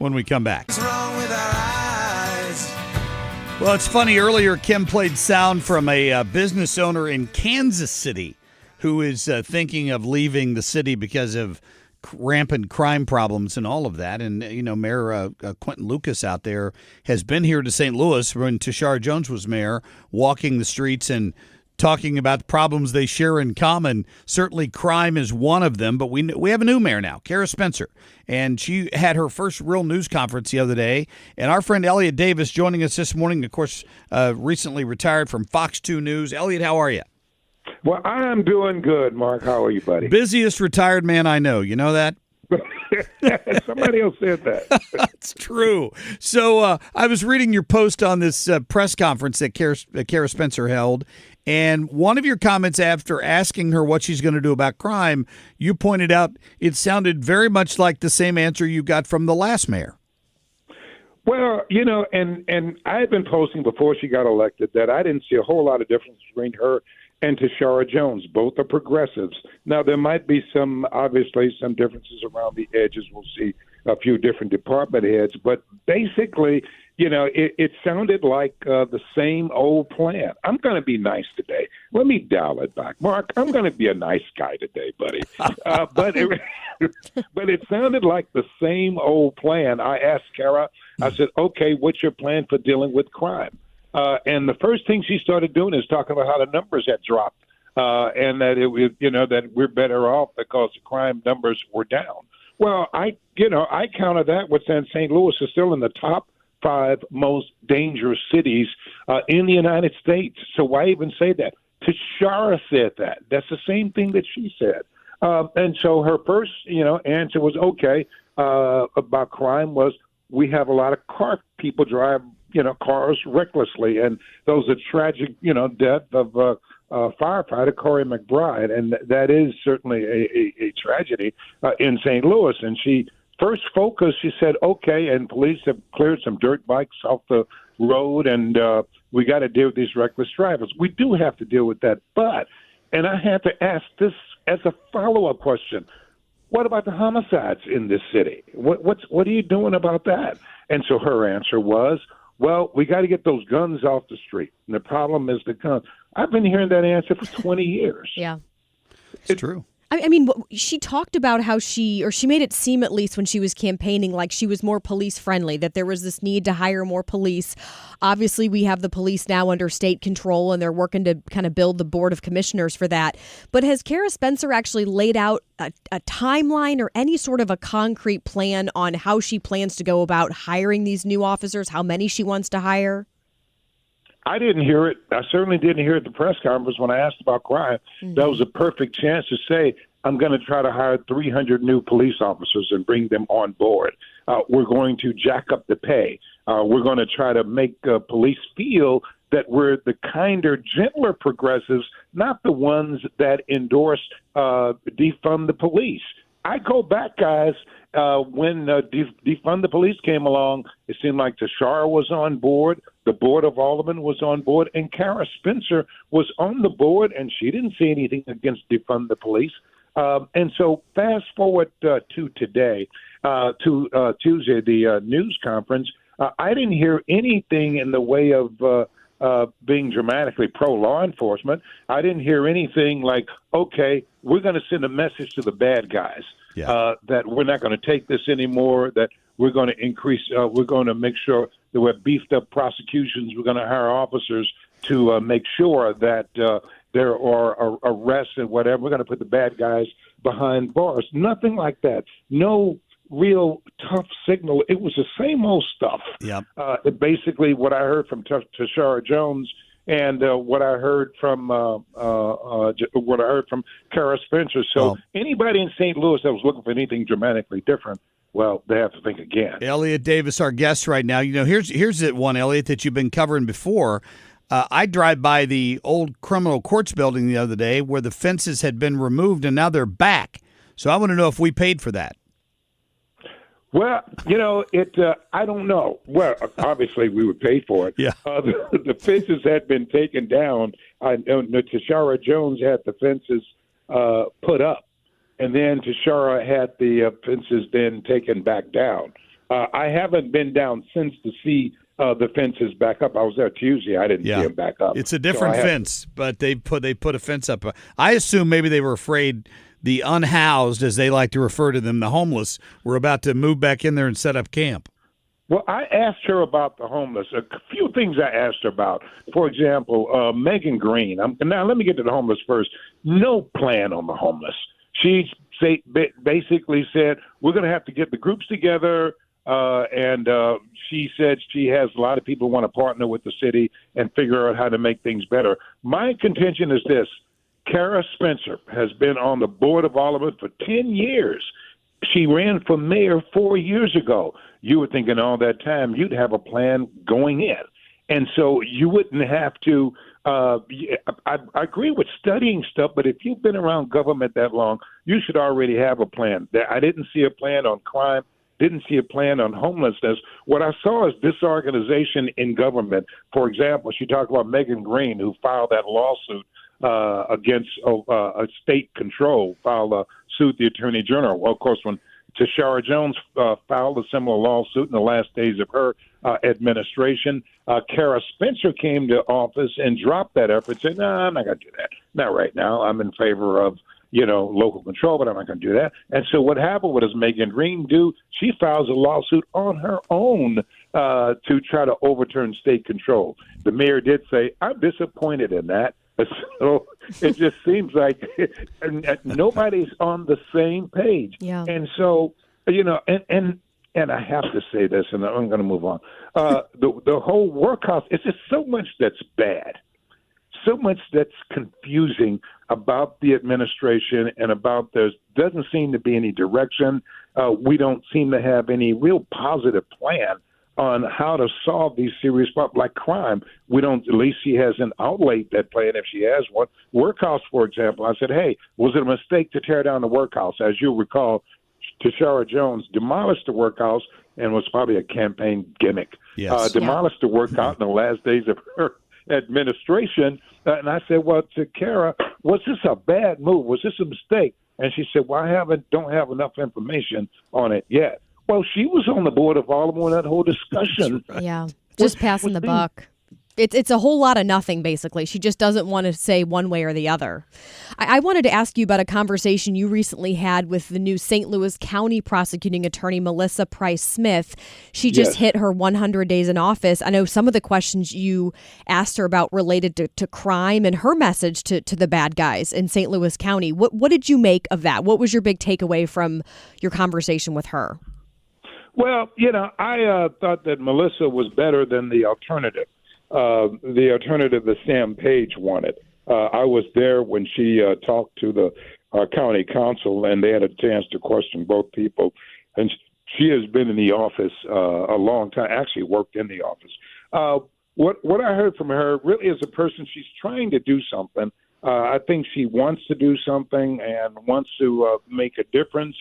when we come back. What's wrong with our eyes? Well, it's funny. Earlier, Kim played sound from a business owner in Kansas City who is thinking of leaving the city because of rampant crime problems and all of that. And, Mayor Quentin Lucas out there has been here to St. Louis when Tashara Jones was mayor, walking the streets and talking about the problems they share in common. Certainly crime is one of them, but we have a new mayor now, Cara Spencer, and she had her first real news conference the other day. And our friend Elliot Davis joining us this morning, of course, recently retired from Fox 2 News. Elliot, how are you? Well, I'm doing good, Mark. How are you, buddy? Busiest retired man I know. You know that? Somebody else said that. That's true. So I was reading your post on this press conference that Cara Spencer held, and one of your comments after asking her what she's going to do about crime, you pointed out it sounded very much like the same answer you got from the last mayor. Well, and I had been posting before she got elected that I didn't see a whole lot of difference between her and Tashara Jones. Both are progressives. Now, there might be obviously some differences around the edges. We'll see a few different department heads, but basically, it sounded like the same old plan. I'm going to be nice today. Let me dial it back. Mark, I'm going to be a nice guy today, buddy. But it sounded like the same old plan. I asked Cara, I said, okay, what's your plan for dealing with crime? And the first thing she started doing is talking about how the numbers had dropped, and that that we're better off because the crime numbers were down. Well, I counter that with saying St. Louis is still in the top 5 most dangerous cities in the United States. So why even say that? Tashara said that. That's the same thing that she said. And so her first, answer was okay about crime was we have a lot of people drive cars recklessly, and those are tragic, death of firefighter Corey McBride, and that is certainly a tragedy in St. Louis. And she first focused, she said, okay, and police have cleared some dirt bikes off the road, and we got to deal with these reckless drivers. We do have to deal with that, and I had to ask this as a follow-up question. What about the homicides in this city? What are you doing about that? And so her answer was, well, we got to get those guns off the street. And the problem is the guns. I've been hearing that answer for 20 years. Yeah, it's true. I mean, she talked about how she made it seem, at least when she was campaigning, like she was more police friendly, that there was this need to hire more police. Obviously, we have the police now under state control, and they're working to kind of build the board of commissioners for that. But has Cara Spencer actually laid out a timeline or any sort of a concrete plan on how she plans to go about hiring these new officers, how many she wants to hire? I didn't hear it. I certainly didn't hear it at the press conference when I asked about crime. Mm-hmm. That was a perfect chance to say, I'm going to try to hire 300 new police officers and bring them on board. We're going to jack up the pay. We're going to try to make police feel that we're the kinder, gentler progressives, not the ones that endorse defund the police. I go back, guys, when defund the police came along, it seemed like Tashara was on board, the Board of Aldermen was on board, and Cara Spencer was on the board, and she didn't say anything against defund the police. And so fast forward to today, to Tuesday, the news conference, I didn't hear anything in the way of being dramatically pro-law enforcement. I didn't hear anything like, okay, we're going to send a message to the bad guys that we're not going to take this anymore, that we're going to increase, we're going to make sure that we're beefed up prosecutions. We're going to hire officers to make sure that there are arrests and whatever. We're going to put the bad guys behind bars. Nothing like that. No real tough signal. It was the same old stuff. Yep. Basically, what I heard from Tashara Jones and what I heard from Cara Spencer. So anybody in St. Louis that was looking for anything dramatically different, well, they have to think again. Elliot Davis, our guest right now. Here's it one, Elliot, that you've been covering before. I drive by the old criminal courts building the other day where the fences had been removed and now they're back. So I want to know if we paid for that. Well, I don't know. Well, obviously we would pay for it. Yeah. The fences had been taken down. I know Tashara Jones had the fences put up, and then Tashara had the fences then taken back down. I haven't been down since to see the fences back up. I was there Tuesday. I didn't see them back up. It's a different fence, but they put a fence up. I assume maybe they were afraid the unhoused, as they like to refer to them, the homeless, were about to move back in there and set up camp. Well, I asked her about the homeless. A few things I asked her about. For example, Megan Green. Now, let me get to the homeless first. No plan on the homeless. She basically said, we're going to have to get the groups together, and she said she has a lot of people who want to partner with the city and figure out how to make things better. My contention is this. Cara Spencer has been on the Board of Aldermen for 10 years. She ran for mayor 4 years ago. You were thinking all that time you'd have a plan going in. And so you wouldn't have to I agree with studying stuff, but if you've been around government that long, you should already have a plan. I didn't see a plan on crime, didn't see a plan on homelessness. What I saw is disorganization in government. For example, she talked about Megan Green, who filed that lawsuit against a state control, filed a suit the Attorney General. Well, of course, when Tashara Jones filed a similar lawsuit in the last days of her administration, Cara Spencer came to office and dropped that effort, said, no, I'm not going to do that. Not right now. I'm in favor of, local control, but I'm not going to do that. And so what happened, what does Megan Green do? She files a lawsuit on her own to try to overturn state control. The mayor did say, I'm disappointed in that. So it just seems like nobody's on the same page. Yeah. And so, and I have to say this, and I'm going to move on. The whole workhouse, it's just so much that's bad, so much that's confusing about the administration and about there doesn't seem to be any direction. We don't seem to have any real positive plan on how to solve these serious problems like crime. We don't, at least she hasn't outlaid that plan if she has one. Workhouse, for example, I said, hey, was it a mistake to tear down the workhouse? As you recall, Tashara Jones demolished the workhouse and was probably a campaign gimmick. Yes. Demolished the workhouse in the last days of her administration. And I said, well, to Cara, was this a bad move? Was this a mistake? And she said, well, don't have enough information on it yet. Well, she was on the Board of Aldermen when that whole discussion. Yeah, just passing the buck. It's a whole lot of nothing, basically. She just doesn't want to say one way or the other. I wanted to ask you about a conversation you recently had with the new St. Louis County prosecuting attorney, Melissa Price Smith. She just hit her 100 days in office. I know some of the questions you asked her about related to crime and her message to the bad guys in St. Louis County. What did you make of that? What was your big takeaway from your conversation with her? Well, I thought that Melissa was better than the alternative that Sam Page wanted. I was there when she talked to the county council, and they had a chance to question both people. And she has been in the office a long time, actually worked in the office. What I heard from her really is a person, she's trying to do something. I think she wants to do something and wants to make a difference.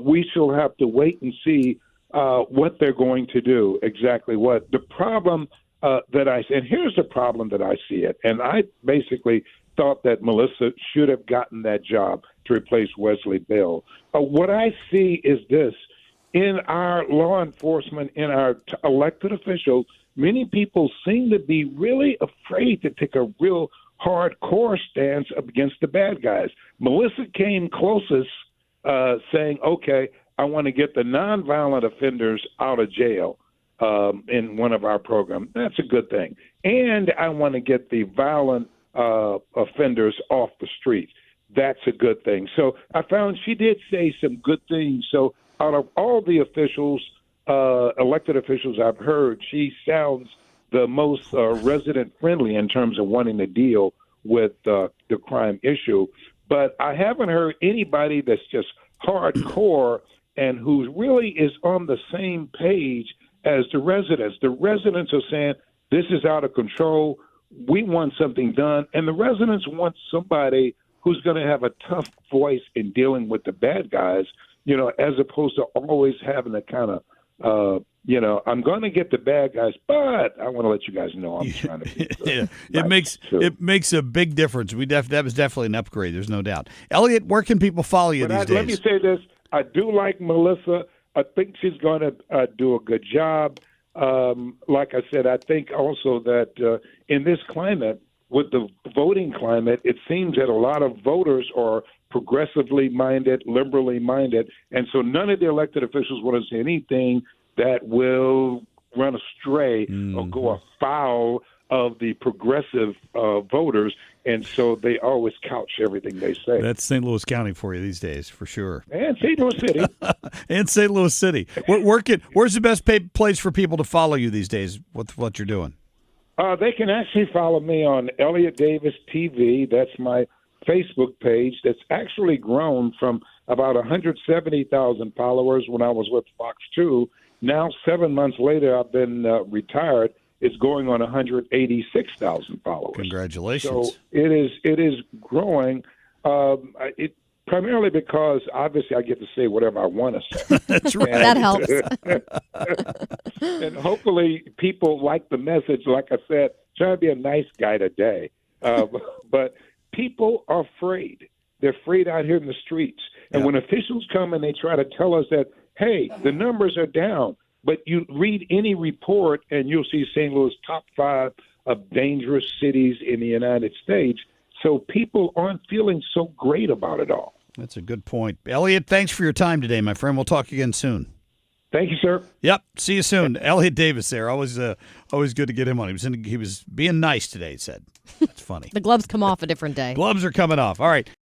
We shall have to wait and see what they're going to do, exactly what. The problem and here's the problem that I see it, and I basically thought that Melissa should have gotten that job to replace Wesley Bill. What I see is this. In our law enforcement, in our elected officials, many people seem to be really afraid to take a real hardcore stance against the bad guys. Melissa came closest saying, okay, I want to get the nonviolent offenders out of jail in one of our programs. That's a good thing. And I want to get the violent offenders off the streets. That's a good thing. So I found she did say some good things. So out of all the officials, elected officials I've heard, she sounds the most resident-friendly in terms of wanting to deal with the crime issue. But I haven't heard anybody that's just hardcore and who really is on the same page as the residents. The residents are saying, this is out of control. We want something done. And the residents want somebody who's going to have a tough voice in dealing with the bad guys, as opposed to always having a kind of, I'm going to get the bad guys, but I want to let you guys know I'm trying to be good. It makes a big difference. That was definitely an upgrade. There's no doubt. Elliot, where can people follow you these days? Let me say this. I do like Melissa. I think she's going to do a good job. Like I said, I think also that in this climate, with the voting climate, it seems that a lot of voters are progressively minded, liberally minded, and so none of the elected officials want to say anything that will run astray or go afoul of the progressive voters, and so they always couch everything they say. That's St. Louis County for you these days, for sure. And St. Louis City. And St. Louis City. Where's the best place for people to follow you these days with what you're doing? They can actually follow me on Elliot Davis TV. That's my Facebook page. That's actually grown from about 170,000 followers when I was with Fox 2. Now, 7 months later, I've been retired. It's going on 186,000 followers. Congratulations. So it is growing. It primarily because obviously I get to say whatever I want to say. That's right. That helps. And hopefully people like the message. Like I said, trying to be a nice guy today. But people are afraid. They're afraid out here in the streets. And when officials come and they try to tell us that, hey, the numbers are down, but you read any report and you'll see St. Louis top 5 of dangerous cities in the United States. So people aren't feeling so great about it all. That's a good point. Elliot, thanks for your time today, my friend. We'll talk again soon. Thank you, sir. Yep. See you soon. Elliot Davis there. Always good to get him on. He was being nice today, he said. That's funny. The gloves come off a different day. Gloves are coming off. All right.